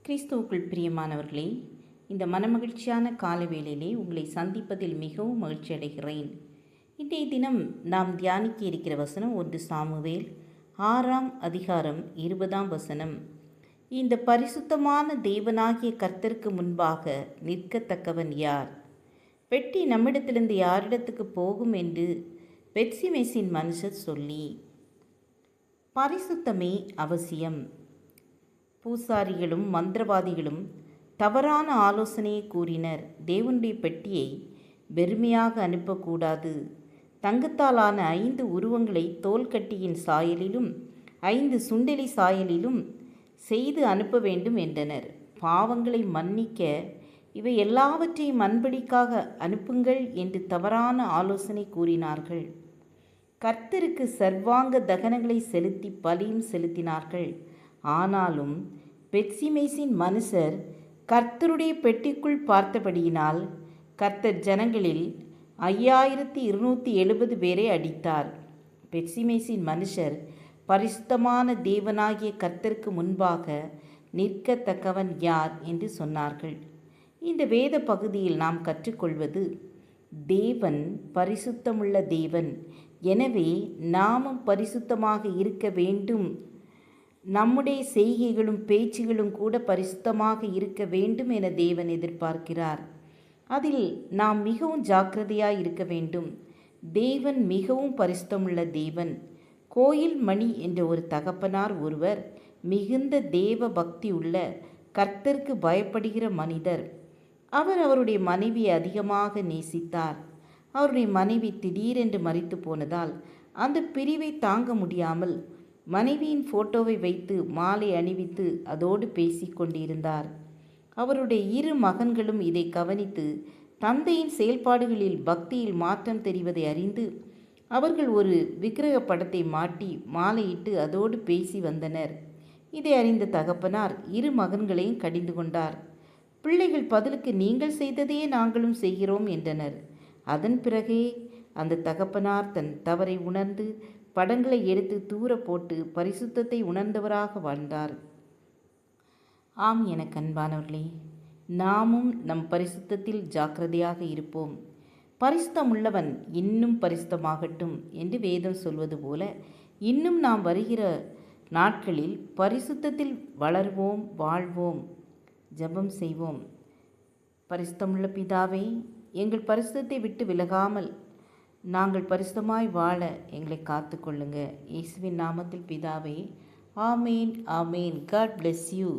கிறிஸ்துவுக்குள் பிரியமானவர்களே, இந்த மனமகிழ்ச்சியான கால வேளையிலே உங்களை சந்திப்பதில் மிகவும் மகிழ்ச்சி அடைகிறேன். இன்றைய தினம் நாம் தியானிக்க இருக்கிற வசனம் 1 சாமுவேல் 6ஆம் அதிகாரம் 20ஆம் வசனம். இந்த பரிசுத்தமான தேவனாகிய கர்த்தருக்கு முன்பாக நிற்கத்தக்கவன் யார்? பெட்டி நம்மிடத்திலிருந்து யாரிடத்துக்கு போகும் என்று பெத்சிமேசின் மனுஷர் சொல்லி. பரிசுத்தமே அவசியம். பூசாரிகளும் மந்திரவாதிகளும் தவறான ஆலோசனையை கூறினர். தேவனுடைய பெட்டியை வெறுமையாக அனுப்பக்கூடாது. தங்கத்தாலான 5 உருவங்களை தோள்கட்டியின் சாயலிலும் 5 சுண்டெலி சாயலிலும் செய்து அனுப்ப வேண்டும் என்றனர். பாவங்களை மன்னிக்க இவை எல்லாவற்றையும் அன்பளிக்காக அனுப்புங்கள் என்று தவறான ஆலோசனை கூறினார்கள். கர்த்தருக்கு சர்வாங்க தகனங்களை செலுத்தி பலியும் செலுத்தினார்கள். ஆனாலும் பெத்சிமேசின் மனுஷர் கர்த்தருடைய பெட்டிக்குள் பார்த்தபடியினால் கர்த்தர் ஜனங்களில் 5270 பேரை அடித்தார். பெத்சிமேசின் மனுஷர் பரிசுத்தமான தேவனாகிய கர்த்தருக்கு முன்பாக நிற்கத்தக்கவன் யார் என்று சொன்னார்கள். இந்த வேத பகுதியில் நாம் கற்றுக்கொள்வது, தேவன் பரிசுத்தமுள்ள தேவன். எனவே நாமும் பரிசுத்தமாக இருக்க வேண்டும். நம்முடைய செய்கைகளும் பேச்சுகளும் கூட பரிசுத்தமாக இருக்க வேண்டும் என தேவன் எதிர்பார்க்கிறார். அதில் நாம் மிகவும் ஜாக்கிரதையாய் இருக்க வேண்டும். தேவன் மிகவும் பரிசுத்தமுள்ள தேவன். கோயில் மணி என்ற ஒரு தகப்பனார் ஒருவர் மிகுந்த தேவ பக்தி உள்ள, கர்த்தருக்கு பயப்படுகிற மனிதர். அவர் அவருடைய மனைவியை அதிகமாக நேசித்தார். அவருடைய மனைவி திடீரென்று மரித்து போனதால் அந்த பிரிவை தாங்க முடியாமல் மனைவியின் போட்டோவை வைத்து மாலை அணிவித்து அதோடு பேசி கொண்டிருந்தார். அவருடைய 2 மகன்களும் இதை கவனித்து தந்தையின் செயல்பாடுகளில் பக்தியில் மாற்றம் தெரிவதை அறிந்து அவர்கள் ஒரு விக்கிரக படத்தை மாட்டி மாலையிட்டு அதோடு பேசி வந்தனர். இதை அறிந்த தகப்பனார் 2 மகன்களையும் கடிந்து கொண்டார். பிள்ளைகள் பதிலுக்கு நீங்கள் செய்ததையே நாங்களும் செய்கிறோம் என்றனர். அதன் பிறகே அந்த தகப்பனார் தன் தவறை உணர்ந்து படங்களை எடுத்து தூர போட்டு பரிசுத்தத்தை உணர்ந்தவராக வாழ்ந்தார். ஆம், எனக்கு அன்பானவர்களே, நாமும் நம் பரிசுத்தத்தில் ஜாக்கிரதையாக இருப்போம். பரிசுத்தமுள்ளவன் இன்னும் பரிசுத்தமாகட்டும் என்று வேதம் சொல்வது போல, இன்னும் நாம் வருகிற நாட்களில் பரிசுத்தத்தில் வளர்வோம், வாழ்வோம். ஜெபம் செய்வோம். பரிசுத்தமுள்ள பிதாவே, எங்கள் பரிசுத்தத்தை விட்டு விலகாமல் நாங்கள் பரிசுத்தமாய் வாழ எங்களை காத்து கொள்ளுங்க. இயேசுவின் நாமத்தில் பிதாவே, ஆமேன், ஆமேன். God bless you.